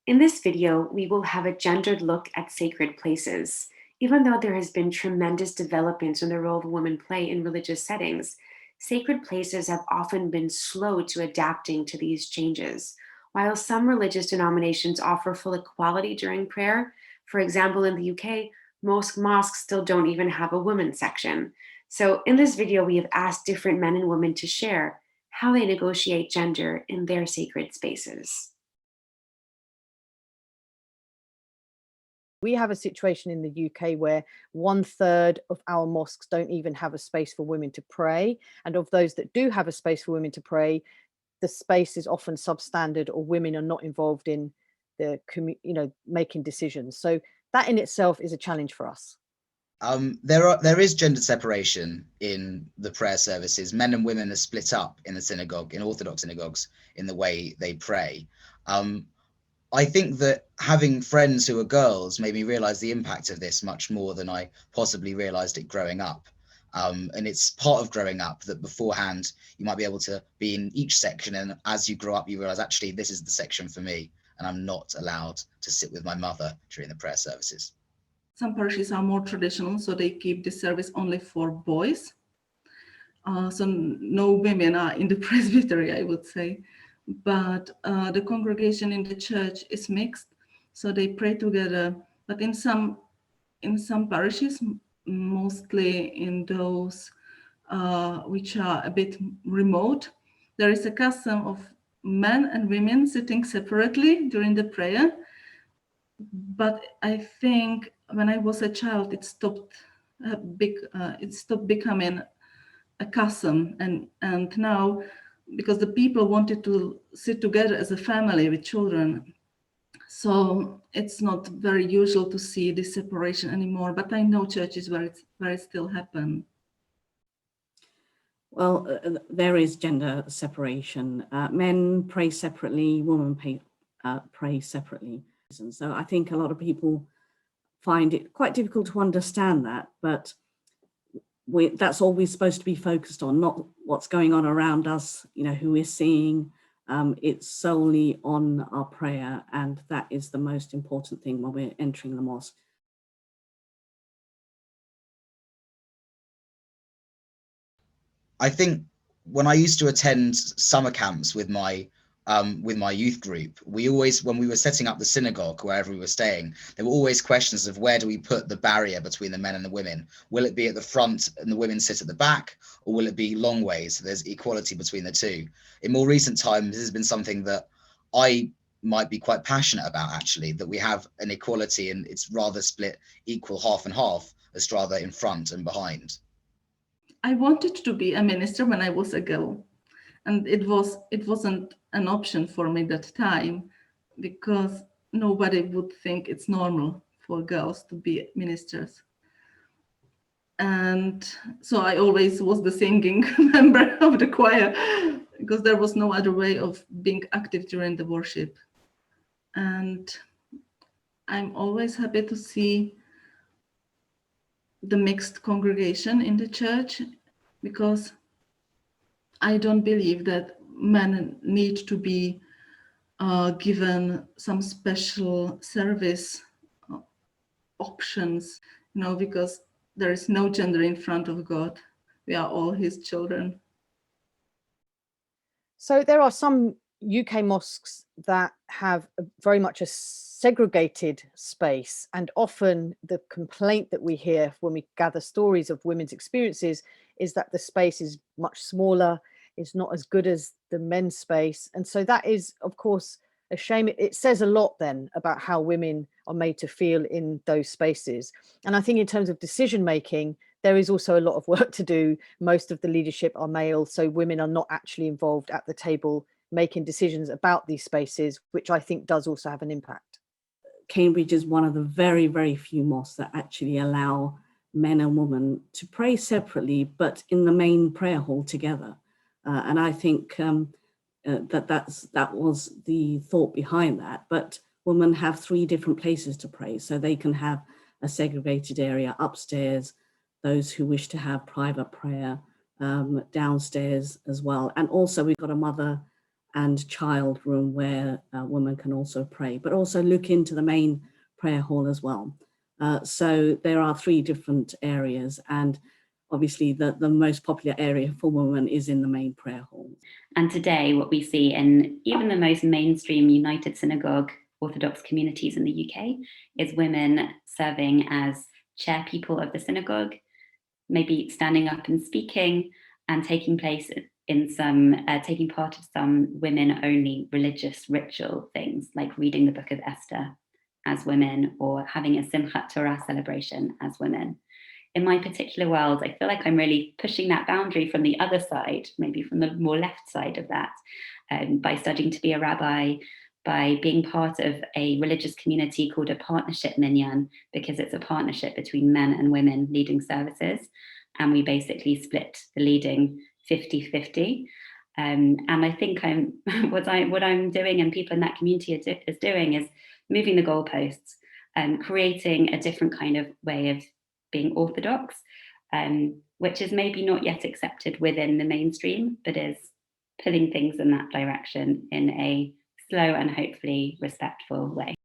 In this video, we will have a gendered look at sacred places. Even though there has been tremendous developments in the role women play in religious settings, sacred places have often been slow to adapting to these changes. While some religious denominations offer full equality during prayer, for example, in the UK, most mosques still don't even have a women's section. So, in this video, we have asked different men and women to share how they negotiate gender in their sacred spaces. We have a situation in the UK where 1/3 of our mosques don't even have a space for women to pray. And of those that do have a space for women to pray, the space is often substandard or women are not involved in the making decisions. So that in itself is a challenge for us. There is gender separation in the prayer services. Men and women are split up in the synagogue, in Orthodox synagogues, in the way they pray. I think that having friends who are girls made me realize the impact of this much more than I possibly realized it growing up. And it's part of growing up that beforehand you might be able to be in each section, and as you grow up you realize actually this is the section for me and I'm not allowed to sit with my mother during the prayer services. Some parishes are more traditional, so they keep the service only for boys. So no women are in the presbytery, I would say. But the congregation in the church is mixed, so they pray together. But in some parishes, mostly in those which are a bit remote, there is a custom of men and women sitting separately during the prayer. But I think when I was a child, it stopped becoming a custom, and now, because the people wanted to sit together as a family with children, so it's not very usual to see this separation anymore. But I know churches where it still happens. Well, there is gender separation. Men pray separately, women pray separately. And so I think a lot of people find it quite difficult to understand that, but that's all we're supposed to be focused on, not what's going on around us, who we're seeing. It's solely on our prayer, and that is the most important thing when we're entering the mosque. I think when I used to attend summer camps with my youth group, we always, when we were setting up the synagogue wherever we were staying, there were always questions of where do we put the barrier between the men and the women? Will it be at the front and the women sit at the back, or will it be long ways so there's equality between the two? In more recent times, this has been something that I might be quite passionate about, actually, that we have an equality and it's rather split equal half and half as rather in front and behind. I wanted to be a minister when I was a girl, and it wasn't an option for me that time, because nobody would think it's normal for girls to be ministers. And so I always was the singing member of the choir, because there was no other way of being active during the worship. And I'm always happy to see the mixed congregation in the church, because I don't believe that men need to be given some special service options, because there is no gender in front of God. We are all his children. So there are some UK mosques that have very much a segregated space, and often the complaint that we hear when we gather stories of women's experiences is that the space is much smaller, it's not as good as the men's space. And so that is, of course, a shame. It says a lot then about how women are made to feel in those spaces. And I think in terms of decision making, there is also a lot of work to do. Most of the leadership are male, so women are not actually involved at the table making decisions about these spaces, which I think does also have an impact. Cambridge is one of the very, very few mosques that actually allow men and women to pray separately, but in the main prayer hall together. And I think that was the thought behind that. But women have 3 different places to pray, so they can have a segregated area upstairs, those who wish to have private prayer downstairs as well. And also we've got a mother and child room where women can also pray, but also look into the main prayer hall as well. So there are 3 different areas, and obviously the most popular area for women is in the main prayer hall. And today what we see in even the most mainstream United Synagogue Orthodox communities in the UK is women serving as chair people of the synagogue, maybe standing up and speaking and taking part of some women-only religious ritual things, like reading the Book of Esther as women or having a Simchat Torah celebration as women. In my particular world, I feel like I'm really pushing that boundary from the other side, maybe from the more left side of that, by studying to be a rabbi, by being part of a religious community called a partnership minyan, because it's a partnership between men and women leading services. And we basically split the leading 50-50. And I think what I'm doing and people in that community is doing is moving the goalposts, creating a different kind of way of being Orthodox, which is maybe not yet accepted within the mainstream, but is pulling things in that direction in a slow and hopefully respectful way.